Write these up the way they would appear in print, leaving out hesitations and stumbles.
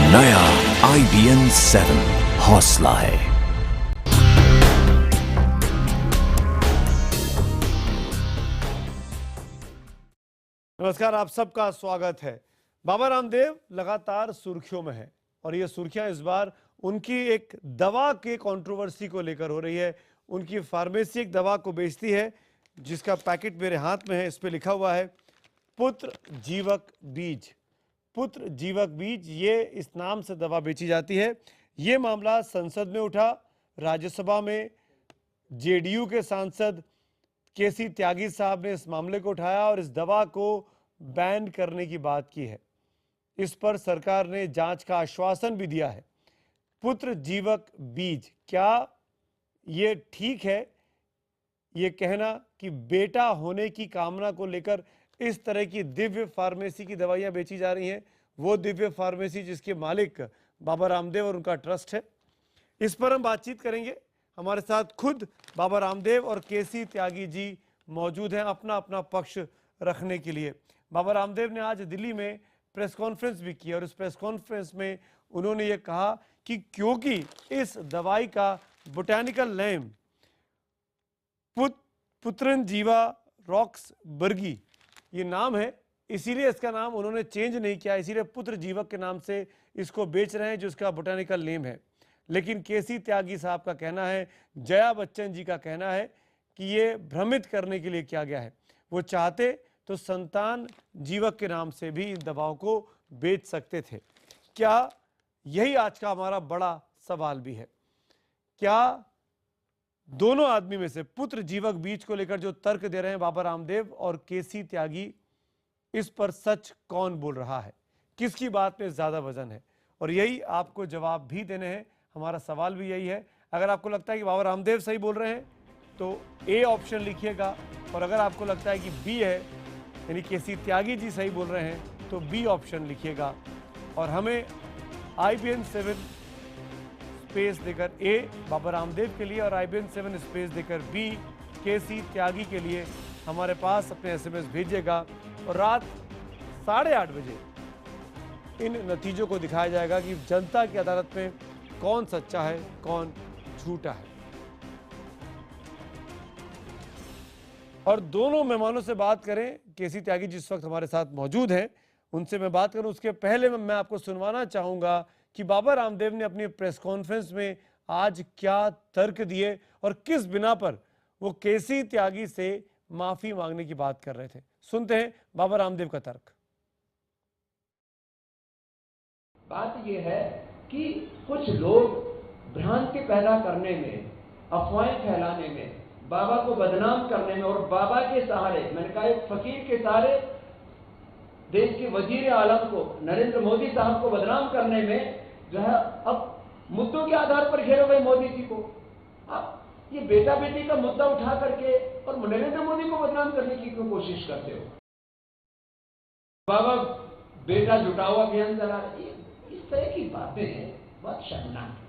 नया IBN 7 हौसला है। नमस्कार, आप सबका स्वागत है। बाबा रामदेव लगातार सुर्खियों में है और ये सुर्खियां इस बार उनकी एक दवा के कंट्रोवर्सी को लेकर हो रही है। उनकी फार्मेसी एक दवा को बेचती है जिसका पैकेट मेरे हाथ में है। इस पे लिखा हुआ है पुत्र जीवक बीज। पुत्र जीवक बीज, ये इस नाम से दवा बेची जाती है। ये मामला संसद में उठा। राज्यसभा में जेडीयू के सांसद केसी त्यागी साहब ने इस मामले को उठाया और इस दवा को बैन करने की बात की है। इस पर सरकार ने जांच का आश्वासन भी दिया है। पुत्र जीवक बीज, क्या ये ठीक है ये कहना कि बेटा होने की कामना को लेकर इस तरह की दिव्य फार्मेसी की दवाइयां बेची जा रही हैं? वो दिव्य फार्मेसी जिसके मालिक बाबा रामदेव और उनका ट्रस्ट है। इस पर हम बातचीत करेंगे। हमारे साथ खुद बाबा रामदेव और केसी त्यागी जी मौजूद हैं अपना अपना पक्ष रखने के लिए। बाबा रामदेव ने आज दिल्ली में प्रेस कॉन्फ्रेंस भी की और इस प्रेस कॉन्फ्रेंस में उन्होंने ये कहा कि क्योंकि इस दवाई का बोटैनिकल नेम पुत्रन जीवा रॉक्स बर्गी ये नाम है, इसीलिए इसका नाम उन्होंने चेंज नहीं किया, इसीलिए पुत्र जीवक के नाम से इसको बेच रहे हैं जो इसका बोटैनिकल नेम है। लेकिन केसी त्यागी साहब का कहना है, जया बच्चन जी का कहना है कि ये भ्रमित करने के लिए किया गया है। वो चाहते तो संतान जीवक के नाम से भी इन दवाओं को बेच सकते थे। क्या यही आज का हमारा बड़ा सवाल भी है? क्या दोनों आदमी में से पुत्र जीवक बीज को लेकर जो तर्क दे रहे हैं बाबा रामदेव और केसी त्यागी, इस पर सच कौन बोल रहा है? किसकी बात में ज्यादा वजन है? और यही आपको जवाब भी देने हैं। हमारा सवाल भी यही है। अगर आपको लगता है कि बाबा रामदेव सही बोल रहे हैं तो ए ऑप्शन लिखिएगा, और अगर आपको लगता है कि बी है यानी केसी त्यागी जी सही बोल रहे हैं तो बी ऑप्शन लिखिएगा। और हमें IBN 7 स्पेस देकर ए बाबा रामदेव के लिए और IBN 7 स्पेस देकर बी केसी त्यागी के लिए हमारे पास अपने SMS भेजिएगा और रात 8:30 बजे इन नतीजों को दिखाया जाएगा कि जनता की अदालत में कौन सच्चा है कौन झूठा है। और दोनों मेहमानों से बात करें। केसी त्यागी जिस वक्त हमारे साथ मौजूद हैं उनसे मैं बात करूं, उसके पहले मैं आपको सुनवाना चाहूंगा कि बाबा रामदेव ने अपनी प्रेस कॉन्फ्रेंस में आज क्या तर्क दिए और किस बिना पर वो केसी त्यागी से माफी मांगने की बात कर रहे थे। सुनते हैं बाबा रामदेव का तर्क। बात यह है कि कुछ लोग भ्रांति पैदा करने में, अफवाहें फैलाने में, बाबा को बदनाम करने में और बाबा के सहारे, मैंने कहा एक फकीर के सहारे देश के वजीर आलम को, नरेंद्र मोदी साहब को बदनाम करने में जो है अब मुद्दों के आधार पर घेरो गए मोदी जी को। आप ये बेटा बेटी का मुद्दा उठा करके और नरेंद्र मोदी को बदनाम करने की क्यों कोशिश करते हो? बाबा बेटा जुटाओ अभियान चला रहे, इस तरह की बातें हैं, बहुत शर्मनाक है।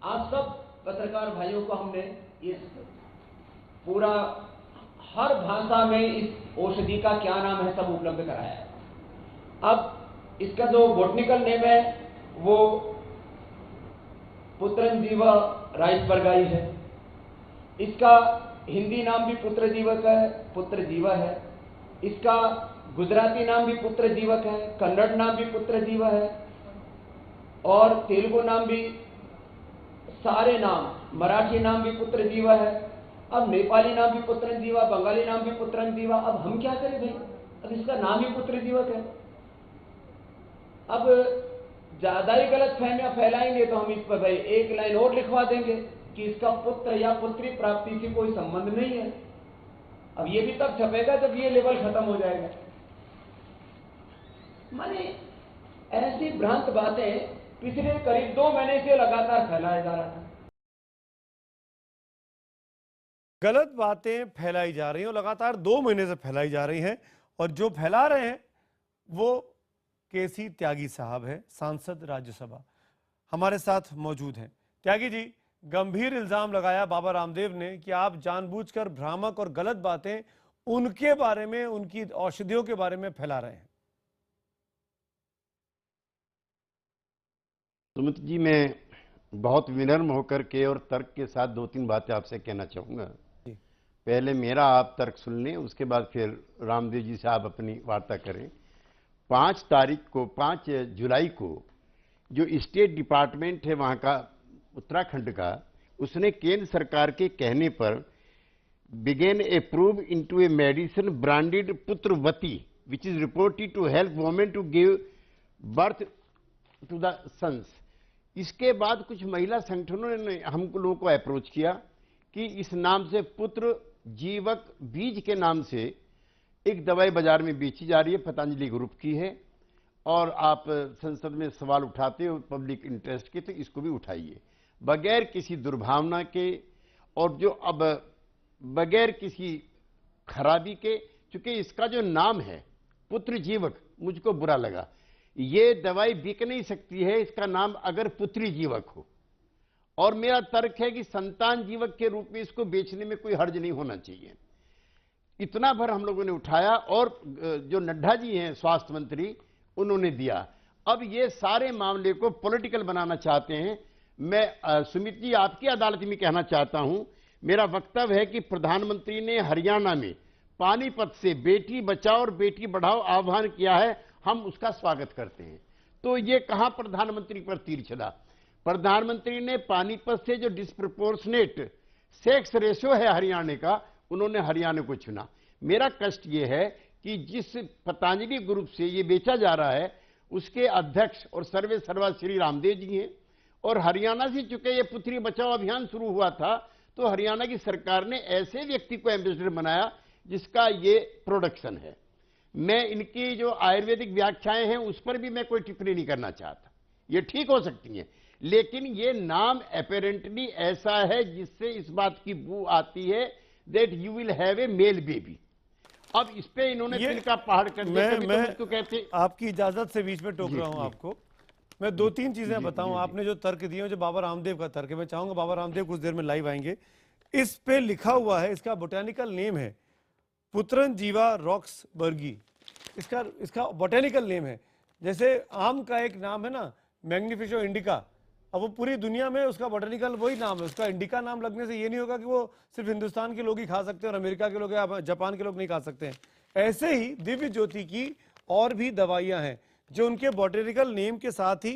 आप सब पत्रकार भाइयों को हमने ये पूरा हर भाषा में इस औषधि का क्या नाम है सब उपलब्ध कराया है। अब इसका जो बॉटनिकल नेम है वो पुत्रन जीवा राइसबर्गाई है। इसका हिंदी नाम भी पुत्र जीवक है, पुत्र जीवा है। इसका गुजराती नाम भी पुत्र जीवक है, कन्नड़ नाम भी पुत्र जीवा है और तेलुगु नाम भी, सारे नाम, मराठी नाम भी पुत्र जीवा है। अब नेपाली नाम भी पुत्रन जीवा, बंगाली नाम भी पुत्रन जीवा। अब हम क्या करें भाई? अब इसका नाम ही पुत्र जीवक है। अब ज्यादा ही गलत फहमियां फैलाएंगे तो हम इस पर भाई एक लाइन और लिखवा देंगे कि इसका पुत्र या पुत्री प्राप्ति से कोई संबंध नहीं है। अब ये भी तब छपेगा जब ये लेवल खत्म हो जाएगा। माने ऐसी भ्रांत बातें पिछले करीब 2 महीने से लगातार फैलाया जा रहा था। गलत बातें फैलाई जा रही हैं और लगातार 2 महीने से फैलाई जा रही हैं और जो फैला रहे हैं वो केसी त्यागी साहब है, सांसद राज्यसभा, हमारे साथ मौजूद हैं। त्यागी जी, गंभीर इल्जाम लगाया बाबा रामदेव ने कि आप जानबूझकर भ्रामक और गलत बातें उनके बारे में, उनकी औषधियों के बारे में फैला रहे हैं। सुमित जी, मैं बहुत विनम्र होकर के और तर्क के साथ 2-3 बातें आपसे कहना चाहूंगा। पहले मेरा आप तर्क सुन लें, उसके बाद फिर रामदेव जी से आप अपनी वार्ता करें। 5 जुलाई को जो स्टेट डिपार्टमेंट है वहां का, उत्तराखंड का, उसने केंद्र सरकार के कहने पर began a probe into a medicine branded Putravati, which is reported to help women to give birth to the sons. इसके बाद कुछ महिला संगठनों ने हम लोगों को अप्रोच किया कि इस नाम से पुत्र जीवक बीज के नाम से एक दवाई बाजार में बेची जा रही है, पतंजलि ग्रुप की है, और आप संसद में सवाल उठाते हो पब्लिक इंटरेस्ट के, तो इसको भी उठाइए बगैर किसी दुर्भावना के और जो अब बगैर किसी खराबी के। चूंकि इसका जो नाम है पुत्र जीवक, मुझको बुरा लगा। ये दवाई बिक नहीं सकती है इसका नाम अगर पुत्री जीवक हो, और मेरा तर्क है कि संतान जीवक के रूप में इसको बेचने में कोई हर्ज नहीं होना चाहिए। इतना भर हम लोगों ने उठाया, और जो नड्डा जी हैं स्वास्थ्य मंत्री, उन्होंने दिया। अब ये सारे मामले को पॉलिटिकल बनाना चाहते हैं। मैं सुमित जी आपकी अदालत में कहना चाहता हूं, मेरा वक्तव्य है कि प्रधानमंत्री ने हरियाणा में पानीपत से बेटी बचाओ और बेटी बढ़ाओ आह्वान किया है, हम उसका स्वागत करते हैं। तो ये कहां प्रधानमंत्री पर तीर चला? प्रधानमंत्री ने पानीपत से जो डिस्प्रपोर्शनेट सेक्स रेशियो है हरियाणा का, उन्होंने हरियाणा को चुना। मेरा कष्ट ये है कि जिस पतंजलि ग्रुप से ये बेचा जा रहा है उसके अध्यक्ष और सर्वे सर्वा श्री रामदेव जी हैं, और हरियाणा से चूंकि ये पुत्री बचाओ अभियान शुरू हुआ था तो हरियाणा की सरकार ने ऐसे व्यक्ति को एम्बेसडर बनाया जिसका ये प्रोडक्शन है। मैं इनकी जो आयुर्वेदिक व्याख्याएं हैं उस पर भी मैं कोई टिप्पणी नहीं करना चाहता, ये ठीक हो सकती हैं, लेकिन ये नाम अपेरेंटली ऐसा है जिससे इस बात की बू आती है that you will have a male baby. अब इस पे इन्होंने तिल का पहाड़ कर दिया। मैं कहते आपकी इजाजत से बीच में टोक रहा हूं आपको। मैं 2-3 चीजें बताऊं। आपने जो तर्क दिए, जो बाबा रामदेव का तर्क है, मैं चाहूंगा बाबा रामदेव कुछ देर में लाइव आएंगे। इस पे लिखा हुआ है, इसका बोटेनिकल नेम है पुत्रनजीवा रॉक्सबर्गी, इसका बोटेनिकल नेम है। जैसे आम का एक नाम है ना मैग्निफिको इंडिका, अब वो पूरी दुनिया में उसका बोटेनिकल वही नाम है। उसका इंडिका नाम लगने से ये नहीं होगा कि वो सिर्फ हिंदुस्तान के लोग ही खा सकते हैं और अमेरिका के लोग या जापान के लोग नहीं खा सकते हैं। ऐसे ही दिव्य ज्योति की और भी दवाइयां हैं जो उनके बोटेनिकल नेम के साथ ही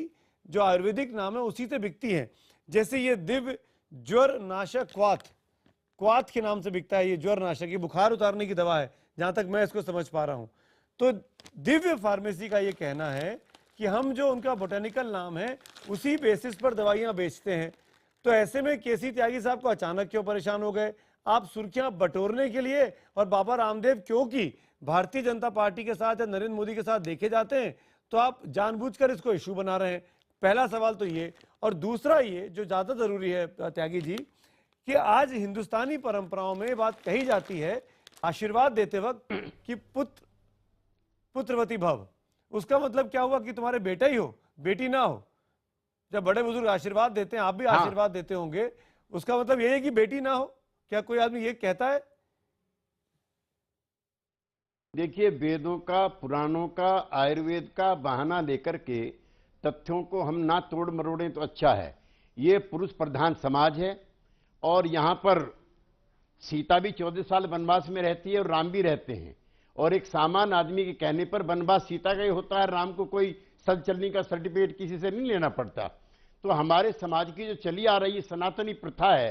जो आयुर्वेदिक नाम है उसी से बिकती हैं। जैसे ये दिव्य ज्वर नाशक क्वाथ के नाम से बिकता है। ये ज्वर नाशक, ये बुखार उतारने की दवा है जहां तक मैं इसको समझ पा रहा हूं। तो दिव्य फार्मेसी का ये कहना है कि हम जो उनका बोटेनिकल नाम है उसी बेसिस पर दवाइयां बेचते हैं। तो ऐसे में केसी त्यागी साहब को अचानक क्यों परेशान हो गए? आप सुर्खियां बटोरने के लिए, और बाबा रामदेव क्योंकि भारतीय जनता पार्टी के साथ या नरेंद्र मोदी के साथ देखे जाते हैं, तो आप जानबूझकर इसको इशू बना रहे हैं। पहला सवाल तो ये। और दूसरा ये जो ज्यादा जरूरी है त्यागी जी, कि आज हिंदुस्तानी परंपराओं में बात कही जाती है आशीर्वाद देते वक्त कि पुत्रवती भव। उसका मतलब क्या हुआ कि तुम्हारे बेटा ही हो, बेटी ना हो। जब बड़े बुजुर्ग आशीर्वाद देते हैं, आप भी आशीर्वाद देते होंगे, उसका मतलब यही है कि बेटी ना हो। क्या कोई आदमी ये कहता है? देखिए, वेदों का, पुराणों का, आयुर्वेद का बहाना लेकर के तथ्यों को हम ना तोड़ मरोड़ें तो अच्छा है। ये पुरुष प्रधान समाज है, और यहां पर सीता भी 14 साल वनवास में रहती है और राम भी रहते हैं, और एक सामान्य आदमी के कहने पर वनवास सीता का ही होता है, राम को कोई सद चलने का सर्टिफिकेट किसी से नहीं लेना पड़ता। तो हमारे समाज की जो चली आ रही सनातनी प्रथा है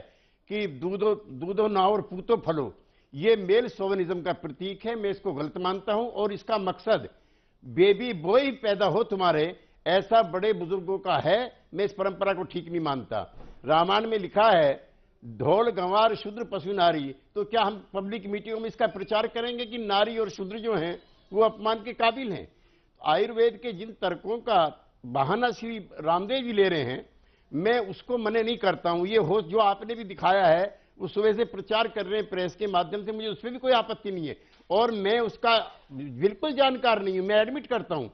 कि दूधो नाओ और पूतो फलो, ये मेल सोवनिज्म का प्रतीक है। मैं इसको गलत मानता हूं, और इसका मकसद बेबी बॉय पैदा हो तुम्हारे, ऐसा बड़े बुजुर्गों का है। मैं इस परंपरा को ठीक नहीं मानता। रामायण में लिखा है ढोल गंवार शूद्र पशु नारी। तो क्या हम पब्लिक मीटिंगों में इसका प्रचार करेंगे कि नारी और शूद्र जो हैं वो अपमान के काबिल हैं? आयुर्वेद के जिन तर्कों का बहाना श्री रामदेव जी ले रहे हैं, मैं उसको मने नहीं करता हूं। ये होश जो आपने भी दिखाया है, उस सुबह से प्रचार कर रहे हैं प्रेस के माध्यम से, मुझे उसमें भी कोई आपत्ति नहीं है, और मैं उसका बिल्कुल जानकार नहीं हूं। मैं एडमिट करता हूं,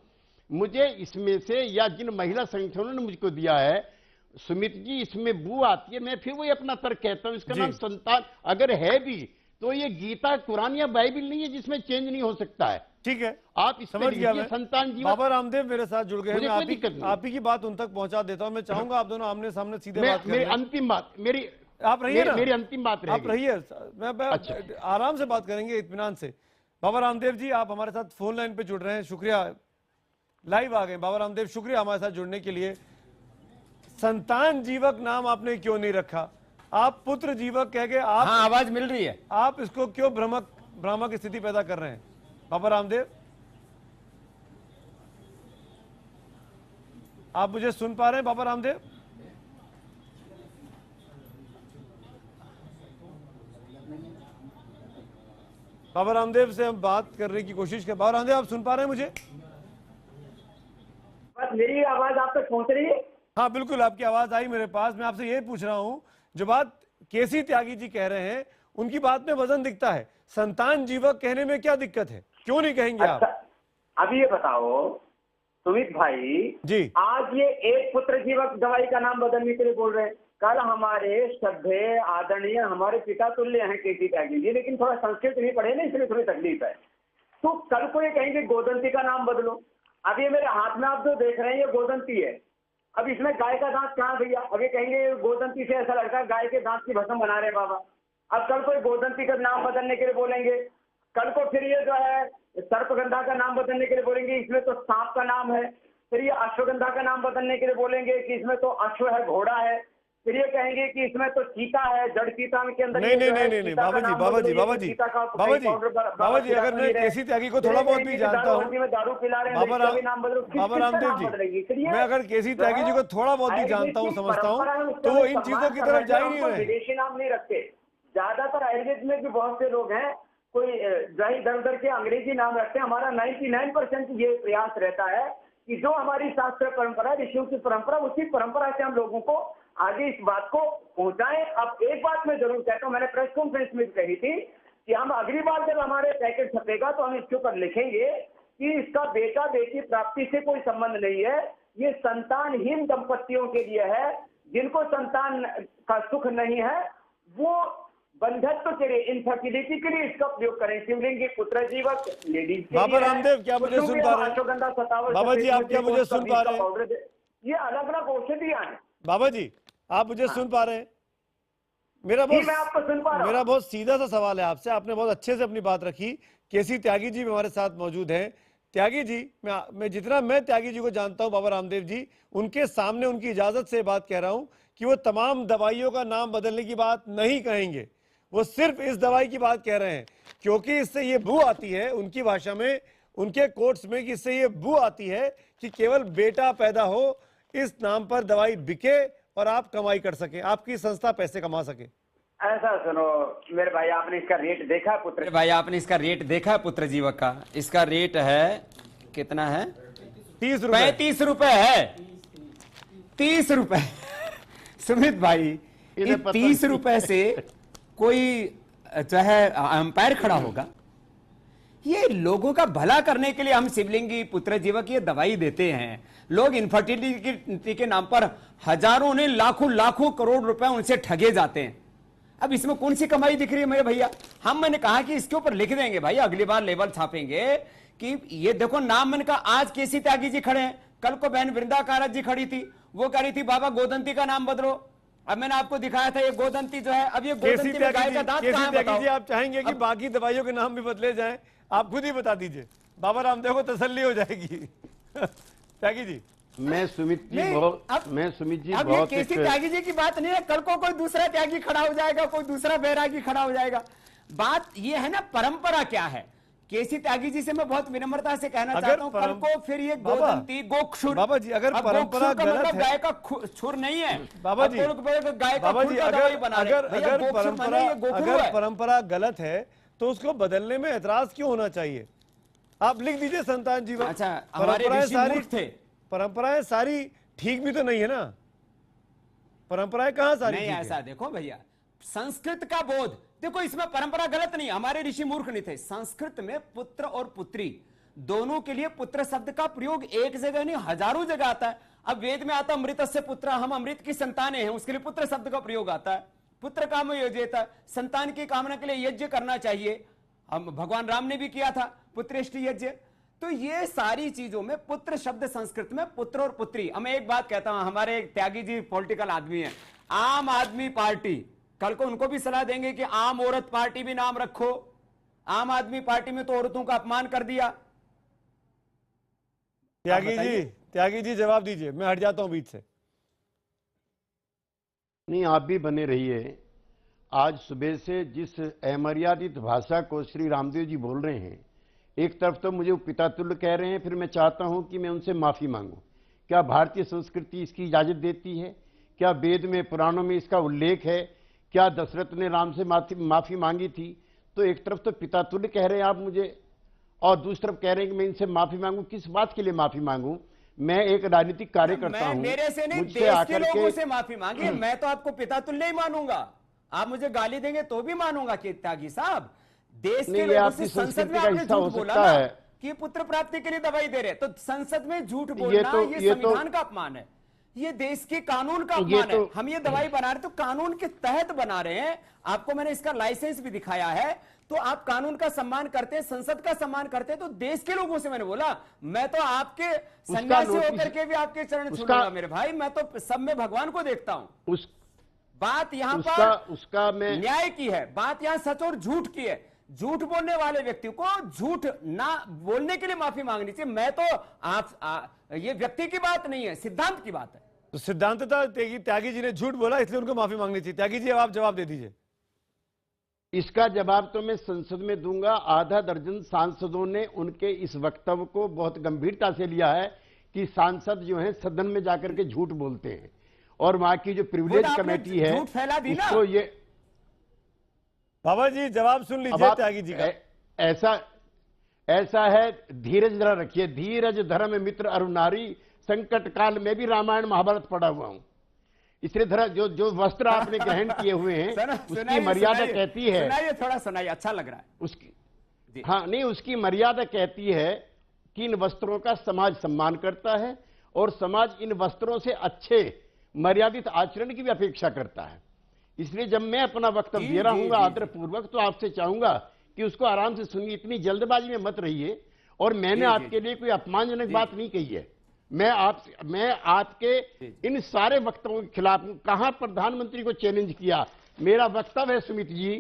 मुझे इसमें से या जिन महिला संगठनों ने मुझको दिया है, सुमित जी, इसमें बू आती है। मैं फिर वही अपना तर्क कहता हूं, इसका नाम संतान अगर है भी तो ये गीता कुरान या बाइबल नहीं है जिसमें चेंज नहीं हो सकता है। ठीक है, आप इस समझ गया मैं। संतान जीवन। बाबा रामदेव मेरे साथ जुड़ गए हैं, मुझे मैं कोई दिक्कत नहीं। आप ही की बात उन तक पहुंचा देता हूं। मैं चाहूंगा आप दोनों आमने सामने सीधे बात मेरी करें। अंतिम बात, मेरी आप रहिए ना, मेरी अंतिम बात आप रहेगी। रहिए, मैं अच्छा। आराम से बात करेंगे, इत्मीनान से। बाबा रामदेव जी, आप हमारे साथ फोन लाइन पे जुड़ रहे हैं, शुक्रिया, लाइव आ गए। बाबा रामदेव, शुक्रिया हमारे साथ जुड़ने के लिए। संतान जीवक नाम आपने क्यों नहीं रखा? आप पुत्र जीवक कह के आप, हाँ, आवाज मिल रही है। आप इसको क्यों भ्रामक स्थिति पैदा कर रहे हैं? बाबा रामदेव, आप मुझे सुन पा रहे हैं? बाबा रामदेव, बाबा रामदेव से हम बात करने की कोशिश कर। बाबा रामदेव, आप सुन पा रहे हैं मुझे? बस मेरी आवाज आप तक पहुंच रही है? हाँ बिल्कुल, आपकी आवाज आई मेरे पास। मैं आपसे ये पूछ रहा हूं, जो बात केसी त्यागी जी कह रहे हैं, उनकी बात में वजन दिखता है। संतान जीवक कहने में क्या दिक्कत है? क्यों नहीं कहेंगे आप? अब ये बताओ सुमित भाई जी, आज ये एक पुत्र जीवक दवाई का नाम बदलने के लिए बोल रहे हैं। कल हमारे श्रद्धेय आदरणीय हमारे पिता तुल्य हैं केसी त्यागी जी, लेकिन थोड़ा संस्कृत नहीं पढ़े ना, इसलिए थोड़ी तकलीफ है। तो कल को ये कहेंगे गोदंती का नाम बदलो। अब ये मेरे हाथ में आप जो देख रहे हैं ये गोदंती है। अब इसमें गाय का दांत कहाँ भैया? अब ये कहेंगे गोदंती से ऐसा लगता है गाय के दांत की भस्म बना रहे बाबा। अब कल को गोदंती का नाम बदलने के लिए बोलेंगे। कल को फिर ये जो है सर्पगंधा का नाम बदलने के लिए बोलेंगे, इसमें तो सांप का नाम है। फिर ये अश्वगंधा का नाम बदलने के लिए बोलेंगे कि इसमें तो अश्व है, घोड़ा है। फिर ये कहेंगे कि इसमें तो चीता है, जड़ चीता के अंदर। नहीं नहीं नहीं नहीं, बाबा जी, बाबा जी, बाबा जी, बाबा जी, बाबा जी, अगर मैं केसी त्यागी को थोड़ा बहुत भी जानता हूँ, दारू पिला रहे हैं, बाबा रामदेव जी, मैं अगर केसी त्यागी जी को थोड़ा बहुत भी जानता हूँ, समझता हूँ, तो वो इन चीजों की तरफ जा ही नहीं रहे। विदेशी नाम नहीं रखते। ज्यादातर आयुर्वेद में भी बहुत से लोग हैं, कोई इधर उधर के अंग्रेजी नाम रखते हैं। हमारा 99% ये प्रयास रहता है कि जो हमारी शास्त्र परंपरा, ऋषियों की परंपरा, उसी परंपरा से हम लोगों को आगे इस बात को पहुंचाएं। अब एक बात मैं जरूर कहता हूं, मैंने प्रेस कॉन्फ्रेंस में कही थी कि हम अगली बार जब हमारे पैकेट छपेगा तो हम इसके ऊपर लिखेंगे कि इसका बेटा बेटी प्राप्ति से कोई संबंध नहीं है, ये संतानहीन दंपतियों के लिए है। जिनको संतान का सुख नहीं है वो बंधत्व के लिए, इनफर्टिलिटी के लिए इसका प्रयोग करें। शिवलिंगी पुत्र जीवक लेडीज के बाबा लिए है। रामदेव, क्या मुझे सुन पा रहे हैं? अश्वगंधा सतावर, बाबा जी, आप क्या मुझे सुन पा रहे हैं? ये अलग अलग औषधियां हैं। बाबा जी, आप मुझे सुन पा रहे हैं? मेरा जी, मैं आपको सुन पा रहा हूं। मेरा बहुत सीधा सा सवाल है आपसे। आपने बहुत अच्छे से अपनी बात रखी। केसी त्यागी जी भी हमारे साथ मौजूद हैं। त्यागी जी, मैं जितना मैं त्यागी जी को जानता हूं, बाबा रामदेव जी, उनके सामने उनकी इजाजत से बात कह रहा हूं कि वो तमाम दवाइयों का नाम बदलने की बात नहीं कहेंगे। वो सिर्फ इस दवाई की बात कह रहे हैं क्योंकि इससे ये बू आती है, उनकी भाषा में, उनके कोट्स में, कि इससे ये बू आती है कि केवल बेटा पैदा हो, इस नाम पर दवाई बिके और आप कमाई कर सके, आपकी संस्था पैसे कमा सके। ऐसा सुनो मेरे भाई, आपने इसका रेट देखा है पुत्र? भाई, आपने इसका रेट देखा है पुत्र जीवक का? इसका रेट है कितना है? 30 रुपए। 35 रुपए है। 30 रुपए। सुमित भाई, इन्हें पता 30 नहीं। रुपए से कोई जो है अंपायर खड़ा होगा? ये लोगों का भला करने के लिए हम शिवलिंगी पुत्र जीवक ये दवाई देते हैं। लोग इनफर्टिलिटी के नाम पर हजारों ने लाखों करोड़ रुपए उनसे ठगे जाते हैं। अब इसमें कौन सी कमाई दिख रही है मेरे भैया? मैंने कहा कि इसके ऊपर लिख देंगे भाई, अगली बार लेबल छापेंगे कि ये देखो नाम। मैंने कहा आज केसी त्यागी जी खड़े हैं, कल को बहन वृंदा कारक जी खड़ी थी, वो कह रही थी बाबा गोदंती का नाम बदलो। अब मैंने आपको दिखाया था ये गोदंती जो है, अब ये गोदंती में गाय का दांत कहां है बताओ? जी, आप चाहेंगे कि बाकी दवाइयों के नाम भी बदले जाएं? आप खुद ही बता दीजिए, बाबा रामदेव को तसल्ली हो जाएगी। त्यागी जी, मैं सुमित जी नहीं, बहुत अब- मैं सुमित जी अब ये बहुत केसी एक- त्यागी जी की बात नहीं है, कल को कोई दूसरा त्यागी खड़ा हो जाएगा, कोई दूसरा बैरागी खड़ा हो जाएगा। बात ये है ना, परंपरा क्या है। केसी त्यागी जी से मैं बहुत विनम्रता से कहना चाहता हूं, कल को फिर ये बाबा, गोदंती गोक्षुर। बाबा जी, अगर अब परंपरा गोक्षुर का गलत मतलब है, गाय का छुर नहीं है बाबा अब जी, तो लोग गाय का बाबा खुर जी, का दवाई बना रहे हैं। भैया, अगर गोक्षुर माने ये गोखरू है। परंपरा गलत है तो उसको बदलने में एतराज क्यों होना चाहिए? आप लिख दीजिए संतान जीवन। अच्छा, हमारे ऋषि मूर्ख थे। परंपराएं सारी ठीक भी तो नहीं है ना। परंपराएं कहां सारी नहीं ठीक ऐसा है? देखो भैया, संस्कृत का बोध देखो, इसमें परंपरा गलत नहीं, हमारे ऋषि मूर्ख नहीं थे। संस्कृत में पुत्र और पुत्री दोनों के लिए पुत्र शब्द का प्रयोग एक जगह नहीं हजारों जगह आता है। अब वेद में आता अमृत से पुत्र, हम अमृत की संतानें हैं, उसके लिए पुत्र शब्द का प्रयोग आता है। पुत्र कामो योजयेत, संतान की कामना के लिए यज्ञ करना चाहिए। हम भगवान राम ने भी किया था पुत्रेष्टि यज्ञ। तो ये सारी चीजों में पुत्र शब्द संस्कृत में पुत्र और पुत्री। मैं एक बात कहता हूं, हमारे त्यागी जी पॉलिटिकल आदमी हैं, आम आदमी पार्टी, कल को उनको भी सलाह देंगे कि आम औरत पार्टी भी नाम रखो। आम आदमी पार्टी में तो औरतों का अपमान कर दिया। त्यागी जी जवाब दीजिए, मैं हट जाता हूं बीच से। नहीं, आप भी बने रहिए। आज सुबह से जिस अमर्यादित भाषा को श्री रामदेव जी बोल रहे हैं, एक तरफ तो मुझे पिता तुल्य कह रहे हैं, फिर मैं चाहता हूं कि मैं उनसे माफी मांगूं। क्या भारतीय संस्कृति इसकी इजाजत देती है? क्या वेद में पुराणों में इसका उल्लेख है? क्या दशरथ ने राम से माफी मांगी थी? तो एक तरफ तो पिता तुल्य कह रहे हैं आप मुझे, और दूसरी तरफ कह रहे हैं कि मैं इनसे माफी मांगू। किस बात के लिए माफी मांगू? मैं एक राजनीतिक कार्यकर्ता हूं, मेरे से नहीं, मुझसे देश के आकर लोगों के से माफी मांगिए। मैं तो आपको पिता तुल्य ही मानूंगा, आप मुझे गाली देंगे तो भी मानूंगा कि त्यागी साहब देश के लोगों से संसद में आपने झूठ बोला ना कि पुत्र प्राप्ति के लिए दवाई दे रहे, तो संसद में झूठ बोलना ये संविधान का अपमान है, ये देश के कानून का अपमान है। हम ये दवाई बना रहे तो कानून के तहत बना रहे हैं। आपको मैंने इसका लाइसेंस भी दिखाया है। तो आप कानून का सम्मान करते हैं, संसद का सम्मान करते हैं। तो देश के लोगों से मैंने बोला, मैं तो आपके सन्यासी होकर के भी आपके चरण छूऊंगा मेरे भाई। मैं तो सब में भगवान को देखता हूं। बात यहां पर उसका मैं न्याय की है, बात यहां सच और झूठ की है। झूठ बोलने वाले व्यक्ति को झूठ ना बोलने के लिए माफी मांगनी चाहिए। मैं तो ये व्यक्ति की बात नहीं है, सिद्धांत की बात है। तो सिद्धांत था त्यागी जी ने झूठ बोला, इसलिए उनको माफी मांगनी चाहिए। त्यागी जी अब आप जवाब दे दीजिए। इसका जवाब तो मैं संसद में दूंगा। आधा दर्जन सांसदों ने उनके इस वक्तव्य को बहुत गंभीरता से लिया है कि सांसद जो हैं सदन में जाकर के झूठ बोलते हैं, और वहां की जो प्रिविलेज कमेटी है झूठ फैला दी ना। उसको ये बाबा जी जवाब सुन लीजिए त्यागी जी का। ऐसा है, धीरज जरा रखिए। धीरज धर्म मित्र अरु नारी, संकट काल में भी रामायण महाभारत पढ़ा हुआ हूं। इसलिए धरा जो वस्त्र आपने ग्रहण किए हुए हैं उसकी मर्यादा कहती है, सुनाइए थोड़ा सुनाइए, अच्छा लग रहा है उसकी। हाँ नहीं, उसकी मर्यादा कहती है कि इन वस्त्रों का समाज सम्मान करता है और समाज इन वस्त्रों से अच्छे मर्यादित आचरण की भी अपेक्षा करता है। इसलिए जब मैं अपना वक्तव्य दे रहा हूं आदरपूर्वक, तो आपसे चाहूंगा कि उसको आराम से सुनिए, इतनी जल्दबाजी में मत रहिए। और मैंने आपके लिए कोई अपमानजनक बात नहीं कही है। मैं आपके इन सारे वक्तव्यों के खिलाफ हूं। कहां प्रधानमंत्री को चैलेंज किया? मेरा वक्तव्य है सुमित जी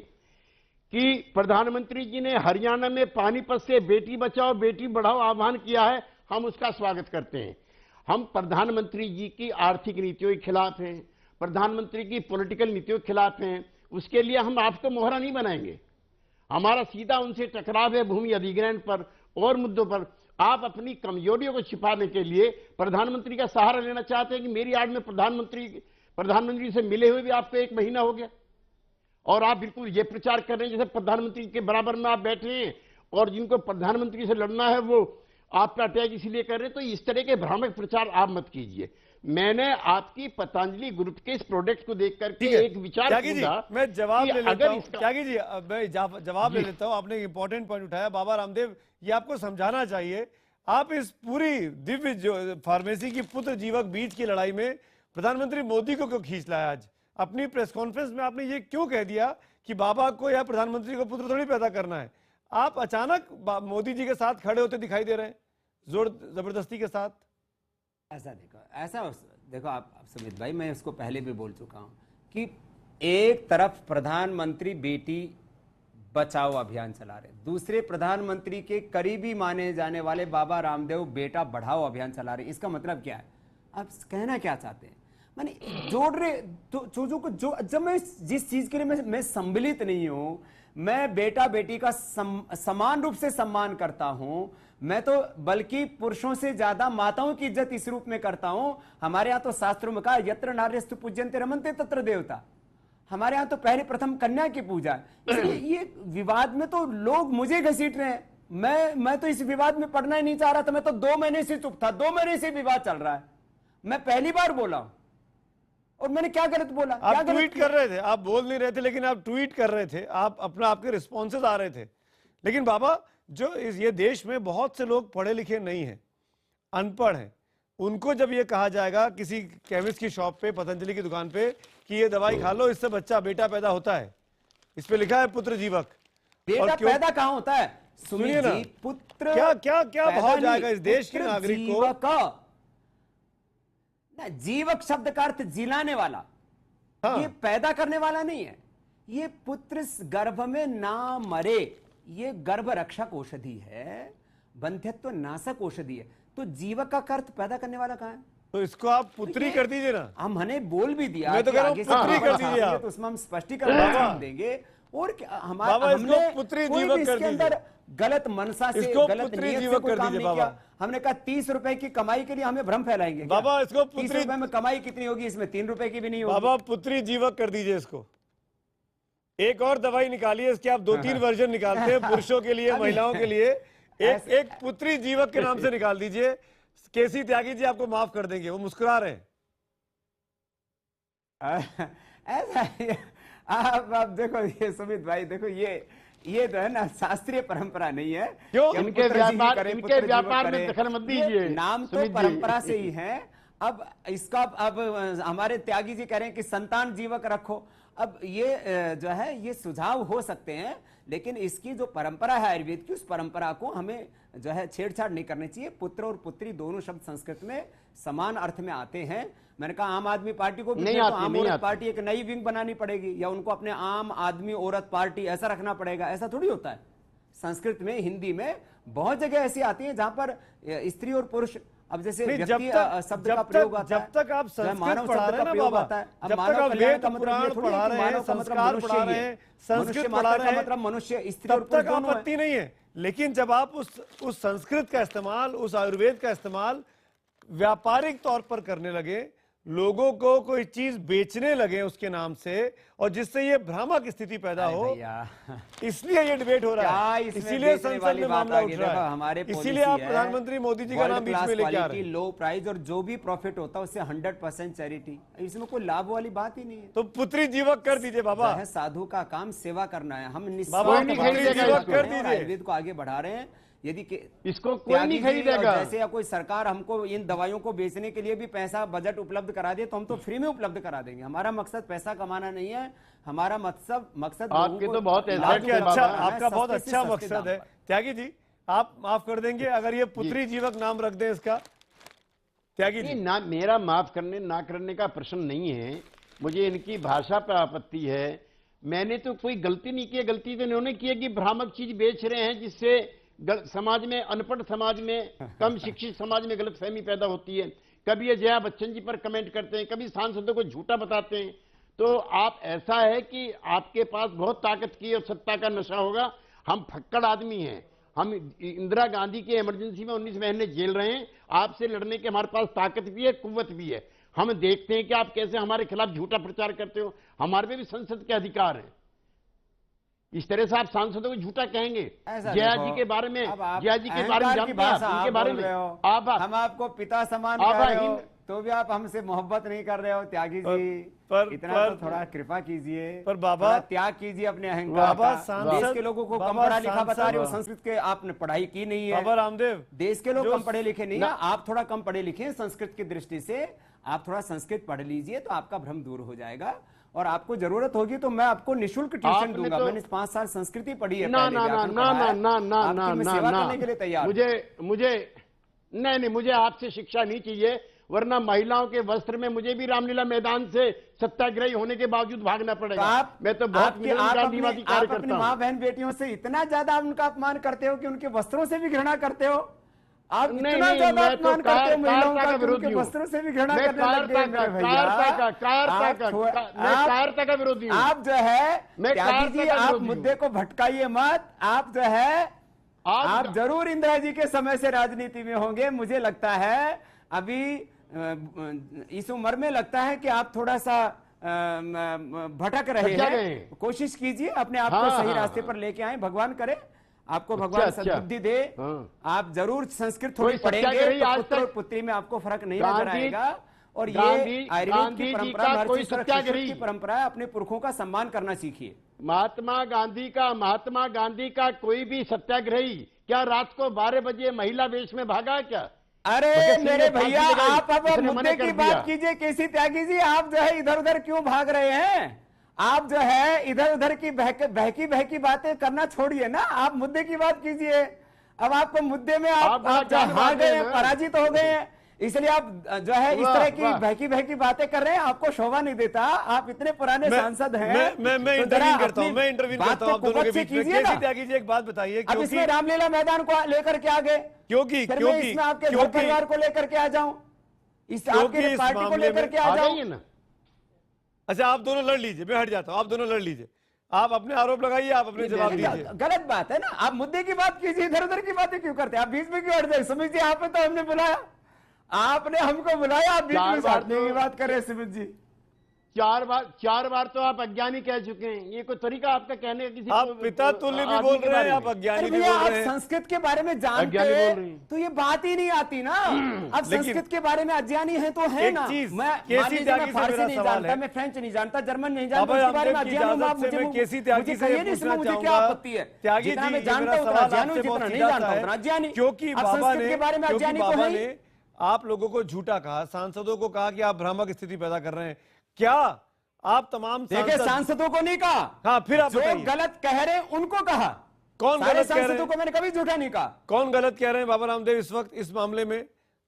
कि प्रधानमंत्री जी ने हरियाणा में पानीपत से बेटी बचाओ बेटी बढ़ाओ आह्वान किया है, हम उसका स्वागत करते हैं। हम प्रधानमंत्री जी की आर्थिक नीतियों के खिलाफ हैं, प्रधानमंत्री की पॉलिटिकल नीतियों के खिलाफ हैं। उसके लिए हम आपको मोहरा नहीं बनाएंगे। हमारा सीधा उनसे टकराव है भूमि अधिग्रहण पर और मुद्दों पर। आप अपनी कमजोरियों को छिपाने के लिए प्रधानमंत्री का सहारा लेना चाहते हैं कि मेरी आड़ में प्रधानमंत्री से मिले हुए भी आपको 1 महीना हो गया, और आप बिल्कुल ये प्रचार कर रहे हैं जैसे प्रधानमंत्री के बराबर में आप बैठे हैं, और जिनको प्रधानमंत्री से लड़ना है वो आपका अटैक इसलिए कर रहे हैं। तो इस तरह के भ्रामक प्रचार आप मत कीजिए। मैंने आपकी पतंजलि ग्रुप के इस प्रोडक्ट को देख करके एक विचार मैं जवाब ले लेता हूं। त्यागी जी मैं जवाब ले लेता हूं। आपने इंपॉर्टेंट पॉइंट उठाया। बाबा रामदेव, ये आपको समझाना चाहिए। आप इस पूरी दिव्य जो फार्मेसी की पुत्र जीवक बीज की लड़ाई में प्रधानमंत्री मोदी को क्यों खींच लाया? आज अपनी प्रेस कॉन्फ्रेंस में आपने ये क्यों कह दिया कि बाबा को या प्रधानमंत्री को पुत्र थोड़ी पैदा करना है? आप अचानक मोदी जी के साथ खड़े होते दिखाई दे रहे हैं, जोर जबरदस्ती के साथ। ऐसा देखो आप सुमित भाई, मैं इसको पहले भी बोल चुका हूं कि एक तरफ प्रधानमंत्री बेटी बचाओ अभियान चला रहे, दूसरे प्रधानमंत्री के करीबी माने जाने वाले बाबा रामदेव बेटा बढ़ाओ अभियान चला रहे। इसका मतलब क्या है? आप कहना क्या चाहते हैं? माने जोड़ रहे तो चीजों को, जो जब मैं जिस चीज के लिए मैं सम्मिलित नहीं हूं, मैं बेटा बेटी का समान रूप से सम्मान करता हूं। मैं तो बल्कि पुरुषों से ज्यादा माताओं की इज्जत इस रूप में करता हूं। हमारे यहां तो शास्त्रों में कहा यत्र नार्यस्तु पूज्यन्ते रमन्ते तत्र देवता। हमारे यहां तो पहले प्रथम कन्या की पूजा है। ये विवाद में तो लोग मुझे घसीट रहे हैं। मैं तो इस विवाद में पढ़ना ही नहीं चाह रहा था। मैं तो 2 महीने से चुप था। 2 महीने से विवाद चल रहा है। मैं पहली बार बोला हूं, और मैंने क्या गलत बोला? आप ट्वीट कर रहे थे, आप बोल नहीं रहे थे, लेकिन आप ट्वीट कर रहे थे। आपके रिस्पॉन्सेज आ रहे थे। लेकिन बाबा, जो ये देश में बहुत से लोग पढ़े लिखे नहीं हैं, अनपढ़ हैं, उनको जब ये कहा जाएगा किसी केमिस्ट की शॉप पे, पतंजलि की दुकान पे, कि ये दवाई खा लो, इससे बेटा पैदा होता है, इस पे लिखा है पुत्र जीवक, बेटा पैदा कहां होता है? सुनिए ना, पुत्र क्या क्या क्या पैदा भाव नहीं, जाएगा इस देश के पुत्र नागरिक को। जीवक। ना, जीवक शब्द का अर्थ जिलाने वाला, हाँ। ये पैदा करने वाला नहीं है। ये पुत्र गर्भ में ना मरे, ये गर्भ रक्षक औषधि है, बंध्यत्व नाशक औषधि है। तो जीवक का अर्थ पैदा करने वाला कहां है? तो इसको आप पुत्री कर दीजिए ना। हमने बोल भी दिया, मैं तो कह रहा हूं आगे से पुत्री कर वापस दीजिए आएंगे आप। तो उसमें हम स्पष्टीकरण देंगे। और क्या बाबा, इसको हमने पुत्री कोई जीवक भी कर इसके दीजिए। अंदर गलत मनसा से, इसको गलत पुत्री नियत से जीवक कोई कर काम दीजिए नहीं बाबा। किया। हमने कहा 30 रुपए की कमाई के लिए हमें भ्रम फैलाएंगे क्या? बाबा, इसको 30 पुत्री, रुपए में कमाई कितनी होगी, इसमें 3 रुपए की भी नहीं होगी। बाबा पुत्री जीवक कर दीजिए इसको। एक और दवाई निकालिए इसके, आप 2-3 वर्जन निकालते हैं, पुरुषों के लिए, महिलाओं के लिए। एक पुत्री जीवक के नाम से निकाल दीजिए। केसी त्यागी जी आपको माफ कर देंगे, वो मुस्कुरा रहे हैं। ऐसा आप देखो, ये सुमित भाई देखो, ये तो है ना शास्त्रीय परंपरा नहीं है। क्यों? कि हम इनके पुत्र जीवी व्यापार करें, इनके पुत्र जीवक व्यापार में करें। दखल मत ये दीजिए नाम तो सुमित जी। परंपरा से ही है। अब इसका अब हमारे त्यागी जी कह रहे हैं कि संतान जीवक रखो। अब ये जो है ये सुझाव हो सकते हैं, लेकिन इसकी जो परंपरा है आयुर्वेद की, उस परंपरा को हमें जो है छेड़छाड़ नहीं करनी चाहिए। पुत्र और पुत्री दोनों शब्द संस्कृत में समान अर्थ में आते हैं। मैंने कहा आम आदमी पार्टी को भी नहीं तो आते, आम नहीं औरत आते। पार्टी एक नई विंग बनानी पड़ेगी, या उनको अपने आम आदमी औरत पार्टी ऐसा रखना पड़ेगा। ऐसा थोड़ी होता है। संस्कृत में, हिंदी में बहुत जगह ऐसी आती है जहां पर स्त्री और पुरुष, अब जैसे नहीं, व्यक्ति शब्द का जब प्रयोग आता है, जब तक आप चाहे संस्कृत मानव पढ़ा शब्द रहे का हैं ना प्रयोग बाबा, आता है। अब जब तक मानव आप कल्याण वेद का मतलब पुराण ये थोड़ी है पढ़ा कि रहे हैं, मानव का मतलब संस्कार मनुष्य पढ़ा ही रहे है। हैं, संस्कृत मनुष्य पढ़ा मात्र रहे का हैं, मतलब मनुष्य, स्त्री और तब पुरुष तक दोनों है। आपत्ति नहीं है। लेकिन जब आप उस संस्कृत का इस्तेमाल, उस आयुर्वेद का इस्तेमाल व्यापारिक तौर पर करने लगे, लोगों को कोई चीज बेचने लगे उसके नाम से, और जिससे ये भ्रामक स्थिति पैदा हो, इसलिए ये डिबेट हो रहा है। इसमें इसीलिए बेचने संसद वाली में बात मामला आ उठ गई। रहा देखो, है। हमारे इसीलिए आप प्रधानमंत्री मोदी जी का नाम बीच में लेके आ रहे हैं। लो प्राइस और जो भी प्रॉफिट होता है उससे 100% चैरिटी, इसमें कोई लाभ वाली बात ही नहीं है। तो पुत्री जीवक कर दीजिए बाबा। जो है साधु का काम सेवा करना है। हम बाबा, निस्वार्थ नहीं भाव से खरीदेगा सेवा इसको। कर कर दीजिए। आयुर्वेद को आगे बढ़ा रहे हैं। यदि इसको कोई त्यागी नहीं जी और खरीदेगा। जैसे या कोई सरकार हमको इन दवाइयों को बेचने के लिए भी पैसा बजट उपलब्ध करा दे तो हम तो फ्री में उपलब्ध करा देंगे। हमारा मकसद पैसा कमाना नहीं है, हमारा मकसद आपके तो बहुत लाभ आपके दिलाना अच्छा, है, आपका बहुत सस्ते से अच्छा सस्ते मकसद दाम है। पर। त्यागी जी, आप माफ कर देंगे अगर ये पुत्री जीवक नाम रख दें इसका? त्यागी जी, नहीं, ना मेरा माफ करने ना करने का प्रश्न नहीं है। मुझे इनकी भाषा पर आपत्ति है। मैंने तो कोई गलती नहीं की है। गलती तो इन्होंने की है कि भ्रामक चीज बेच रहे हैं, जिससे समाज में, अनपढ़ समाज में, कम शिक्षित समाज में गलतफहमी पैदा होती है। कभी ये जया बच्चन जी पर कमेंट करते हैं, कभी सांसदों को झूठा बताते हैं। तो आप, ऐसा है कि आपके पास बहुत ताकत की और सत्ता का नशा होगा। हम फक्कड़ आदमी हैं। हम इंदिरा गांधी के इमरजेंसी में 19 महीने जेल रहे हैं। आपसे लड़ने के हमारे पास ताकत भी है, कुव्वत भी है। हम देखते हैं कि आप कैसे हमारे खिलाफ झूठा प्रचार करते हो। हमारे पे भी संसद के अधिकार हैं। इस तरह से आप सांसदों को झूठा कहेंगे। जया जी के बारे में, जया जी के बारे में जानते हैं आप, उनके बारे में आप हम आपको पिता समान आप कह रहे हो, तो भी आप हमसे मोहब्बत नहीं कर रहे हो। त्यागी जी, इतना तो थोड़ा कृपा कीजिए। पर बाबा, थोड़ा त्याग कीजिए अपने अहंकार बाबा, का। सांसद, देश के लोगों को कम बाबा, पढ़ा लिखा बता रहे हो। सांसद, संस्कृत के आपने पढ़ाई की नहीं है। बाबा रामदेव, देश के लोग जो कम पढ़े लिखे नहीं है, आप थोड़ा कम पढ़े लिखे हैं संस्कृत की दृष्टि से। आप थोड़ा संस्कृत पढ़ लीजिए तो आपका भ्रम दूर हो जाएगा। और आपको जरूरत होगी तो मैं आपको निःशुल्क ट्यूशन दूंगा। मैंने 5 साल संस्कृति पढ़ी है। ना ना ना ना ना ना ना ना मैं सेवा करने के लिए तैयार। मुझे आपसे शिक्षा नहीं चाहिए, वरना महिलाओं के वस्त्र में मुझे भी रामलीला मैदान से सत्याग्रही होने के बावजूद भागना पड़ेगा। मैं तो बहुत गांधीवादी कार्य करता अपनी हूं। माँ बहन बेटियों से इतना ज्यादा उनका अपमान करते हो कि उनके वस्त्रों से भी घृणा करते हो। आप इतना ज्यादा अपमान करते हो महिलाओं का कि उनके वस्त्रों से भी घृणा करने लग गए मेरे भैया। कायरता का विरोधी हूं। आप जो है त्यागी जी, आप मुद्दे को भटकाइए मत। आप जो है आप जरूर इंदिरा जी के समय से राजनीति में होंगे। मुझे लगता है अभी इस उम्र में लगता है कि आप थोड़ा सा भटक रहे हैं। कोशिश कीजिए अपने आप को सही रास्ते पर लेके आए। भगवान करे आपको भगवान सद्बुद्धि दे। आप जरूर संस्कृत थोड़ी पढ़ेंगे तो पुत्र और पुत्री में आपको फर्क नहीं नजर आएगा। और ये आयुर्वेद की परंपरा, की परंपरा है। अपने पुरखों का सम्मान करना सीखिए। महात्मा गांधी का कोई भी सत्याग्रही क्या रात को 12 बजे महिला वेश में भागा क्या? अरे भगत सिंह मेरे ने फांसी भैया, लगाई, आप अब उसने मुद्दे मना की कर बात दिया। कीजिए। केसी त्यागी जी, आप जो है इधर उधर क्यों भाग रहे हैं? आप जो है इधर उधर की बहकी बहकी बातें करना छोड़िए ना, आप मुद्दे की बात कीजिए। अब आपको मुद्दे में आप आप बड़ा जो जान हार बाज गए हैं हैं, ना। पराजित हो गए हैं, इसलिए आप जो है इस वाह, तरह की वाह। बहकी बहकी बातें कर रहे हैं। आपको शोभा नहीं देता, आप इतने पुराने सांसद हैं। मैं तो इंटरवीन जरा करता हूं, अपनी मैं इंटरवीन बात करता हूं को आप दोनों के कुवत से बीच में। कीजिए केसी ना। त्यागी जी एक बात बताइए, अब इसमें रामलीला मैदान को लेकर के आ गए, क्योंकि फिर मैं इसमें आपके घर परिवार को लेकर के आ जाऊं, आपके इस पार्टी को मामले लेकर में के आ आ जाऊं। जाइए ना। अच्छा आप दोनों लड़ लीजिए, मैं हट जाता हूं, आप दोनों लड़ लीजिए, आप अपने आरोप लगाइए, आप अपने जवाब दीजिए। गलत बात है ना, आप मुद्दे की बात कीजिए, इधर उधर की बातें क्यों करते हैं? आप बीच में क्यों हट जाए? सुमित जी, आप तो हमने बुलाया, आपने हमको बुलाया, आप बीच में हटने की बात कर रहे हैं। सुमित जी, चार बार तो आप अज्ञानी कह चुके हैं। ये कोई तरीका आपका कहने का? किसी आप पिता तुल्य भी बोल रहे हैं, आप अज्ञानी भी भैया बोल आप रहे हैं। संस्कृत के बारे में जानते अज्ञानी बोल हैं रही हैं। तो ये बात ही नहीं आती ना। अब लेकिन संस्कृत के बारे में अज्ञानी है तो है एक ना। चीज, मैं केसी मान लीजिए त्यागी मैं से फारसी मेरा नहीं सवाल जानता, है। मैं फ्रेंच नहीं जानता, जर्मन नहीं जानता, बाबा उसके बारे में रामदेव की अज्ञानी हूं, इजाजत से मैं केसी त्यागी मुझे से कहिए ये नहीं, इसमें पूछना मुझे क्या चाहूंगा, आपत्ति है? त्यागी जितना जी, मैं ये जानता मेरा हूं उतना सवाल अज्ञानी हूं, आपसे बहुत जितना नहीं सीधा जानता सा है, उतना अज्ञानी। क्योंकि अब बाबा संस्कृत ने के बारे में अज्ञानी तो है ही। आप लोगों को झूठा कहा, सांसदों को कहा कि आप भ्रामक स्थिति पैदा कर रहे हैं। क्या आप तमाम देखिए, सांसदों को नहीं कहा, हाँ, फिर आप जो बताइए। गलत कह रहे हैं उनको कहा। कौन सारे गलत कह रहे हैं? सांसदों को मैंने कभी झूठा नहीं कहा। कौन गलत कह रहे हैं बाबा रामदेव इस वक्त इस मामले में?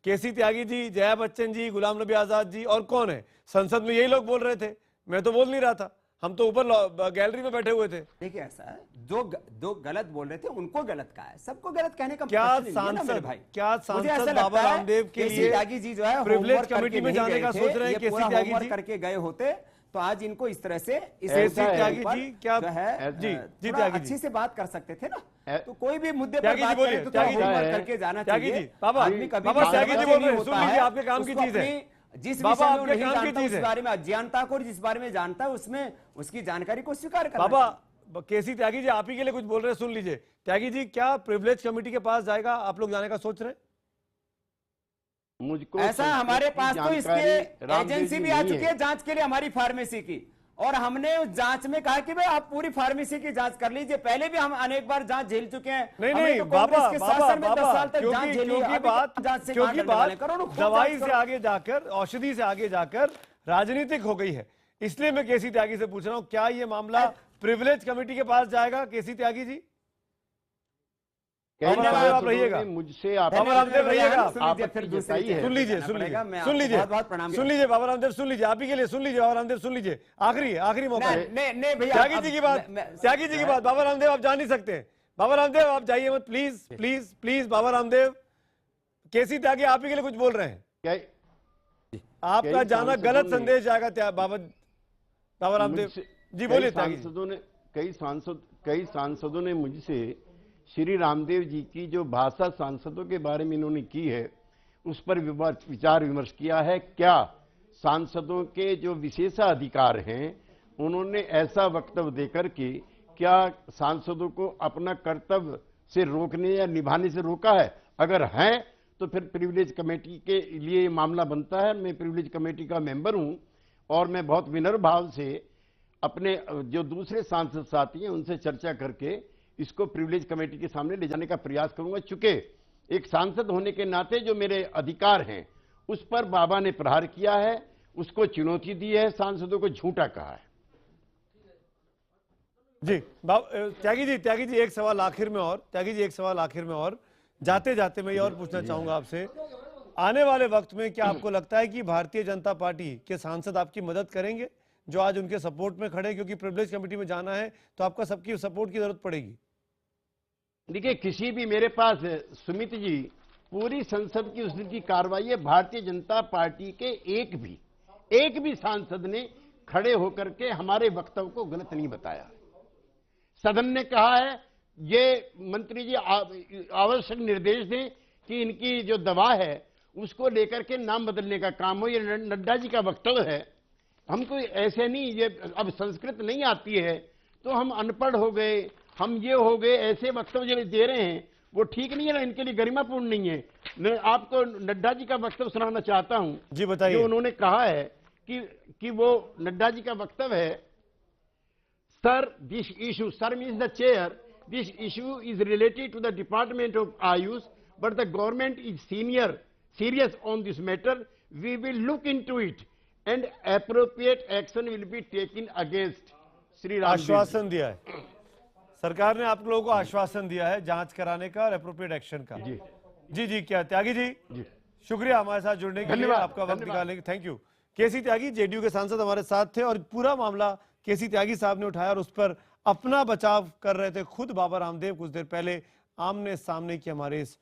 केसी त्यागी जी, जया बच्चन जी, गुलाम नबी आजाद जी, और कौन है? संसद में यही लोग बोल रहे थे, मैं तो बोल नहीं रहा था, हम तो ऊपर गैलरी में बैठे हुए थे। देखिए ऐसा है, जो गलत बोल रहे थे उनको गलत कहा है, सबको गलत कहने का क्या प्रश्न नहीं है ना मेरे सांसद भाई। क्या मुझे ऐसा सांसद लगता बाबा है, रामदेव के केसी लिए त्यागी जी जो है प्रिविलेज होमवर्क कमेटी करके में नहीं जाने गए का थे, सोच रहे हैं? ये केसी पूरा त्यागी होमवर्क जी, करके गए होते तो आज इनको इस तरह से केसी त्यागी जी, क्या जो है जी थोड़ा त्यागी अच्छी जी, से बात कर सकते थे ना। तो कोई भी मुद्दे पर त्यागी जी बात बोलिए, करें तो थोड़ा त्यागी जी, होमवर्क करके जाना त्यागी चाहिए। जी, बाबा, आदमी कभी बाबा, भी त्यागी जी सर्वज्ञ बोल रहे नहीं हैं, होता सुन लीजिए, है, आपके काम की उसको चीज है। अपनी जिस बाबा, विषय में वो आपके नहीं काम की जानता चीज उस है। बारे में अज्ञानता को, और जिस बारे में जानता है उसमें उसकी जानकारी को स्वीकार करना बाबा केसी त्यागी जी, आप ही के लिए कुछ बोल रहे हैं, सुन लीजिए। त्यागी जी, क्या प्रिविलेज कमेटी के पास जाएगा, आप लोग जाने का सोच रहे हैं? मुझको ऐसा हमारे पास तो जानकारी इसके रामदेव एजेंसी जी भी आ नहीं चुकी है जांच के लिए, हमारी फार्मेसी की, और हमने उस जांच में कहा कि भाई आप पूरी फार्मेसी की जांच कर लीजिए। पहले भी हम अनेक बार जांच झेल चुके हैं। नहीं हमने नहीं तो बाबा, कांग्रेस के शासन में 10 साल तक जांच क्योंकि झेली है। क्योंकि अभी बात जांच से क्योंकि कहां डरने वाले? बात करो ना, खूब दवाई जांच से करो। आगे जाकर, औषधि से आगे जाकर राजनीतिक हो गई है। इसलिए मैं केसी त्यागी से पूछ रहा हूं, क्या ये मामला प्रिविलेज कमेटी के पास जाएगा? केसी त्यागी जी, कई रामदेव आप रहिएगा, सांसदों ने मुझसे आप बाबा रामदेव रहिएगा, आपत्ति जताई है। सुन लीजिए, सुन लीजिए, सुन लीजिए, बहुत प्रणाम। सुन लीजिए बाबा रामदेव, सुन लीजिए, आप ही के लिए सुन लीजिए बाबा रामदेव, सुन लीजिए, आखिरी मौका है। नहीं भैया, त्यागी जी की बात, त्यागी जी की बात, बाबा रामदेव आप जा नहीं सकते। बाबा रामदेव आप जाइए मत, please please please. Baba Ramdev, केसी त्यागी आप ही के लिए कुछ बोल रहे हैं, आपका जाना गलत संदेश जाएगा। बाबा रामदेव जी बोलिए। कई सांसदों ने मुझसे श्री रामदेव जी की जो भाषा सांसदों के बारे में इन्होंने की है उस पर विचार विमर्श किया है। क्या सांसदों के जो विशेषाधिकार हैं उन्होंने ऐसा वक्तव्य देकर के क्या सांसदों को अपना कर्तव्य से रोकने या निभाने से रोका है? अगर है तो फिर प्रिविलेज कमेटी के लिए ये मामला बनता है। मैं प्रिविलेज कमेटी का मेंबर हूं और मैं बहुत विनम्र भाव से अपने जो दूसरे सांसद साथी हैं उनसे चर्चा करके इसको प्रिविलेज कमेटी के सामने ले जाने का प्रयास करूंगा। चूंकि एक सांसद होने के नाते जो मेरे अधिकार हैं उस पर बाबा ने प्रहार किया है, उसको चुनौती दी है, सांसदों को झूठा कहा है। जी त्यागी जी एक सवाल आखिर में और, त्यागी जी एक सवाल आखिर में और, जाते जाते मैं ये और पूछना चाहूंगा आपसे, आने वाले वक्त में क्या आपको लगता है कि भारतीय जनता पार्टी के सांसद आपकी मदद करेंगे जो आज उनके सपोर्ट में खड़े? क्योंकि प्रिविलेज कमेटी में जाना है तो आपका सबकी सपोर्ट की जरूरत पड़ेगी। देखिए, किसी भी मेरे पास सुमित जी पूरी संसद की उसने की कार्रवाई है, भारतीय जनता पार्टी के एक भी सांसद ने खड़े होकर के हमारे वक्तव्य को गलत नहीं बताया। सदन ने कहा है ये मंत्री जी आवश्यक निर्देश दें कि इनकी जो दवा है उसको लेकर के नाम बदलने का काम हो। ये नड्डा जी का वक्तव्य है, हमको ऐसे नहीं, ये अब संस्कृत नहीं आती है तो हम अनपढ़ हो गए, हम ये हो गए, ऐसे वक्तव्य जो दे रहे हैं वो ठीक नहीं है ना, इनके लिए गरिमापूर्ण नहीं है। मैं आपको नड्डा जी का वक्तव्य सुनाना चाहता हूं। जी बताइए। जो उन्होंने कहा है कि वो नड्डा जी का वक्तव्य है, sir this issue, sir means the chair, this issue is related to the department of Ayush but the government is serious on this matter. We will look into it and appropriate action will be taken against Sri Ram. आश्वासन दिया है सरकार ने, आप लोगों को आश्वासन दिया है जांच कराने का और एप्रोप्रिएट एक्शन का। जी जी क्या त्यागी जी, शुक्रिया हमारे साथ जुड़ने के लिए, धन्यवाद, आपका वक्त धन्यवाद। निकालने के, thank you. K C Tyagi JDU के सांसद हमारे साथ थे और पूरा मामला केसी त्यागी साहब ने उठाया और उस पर अपना बचाव कर रहे थे खुद बाबा रामदेव कुछ देर पहले आमने सामने की हमारे इस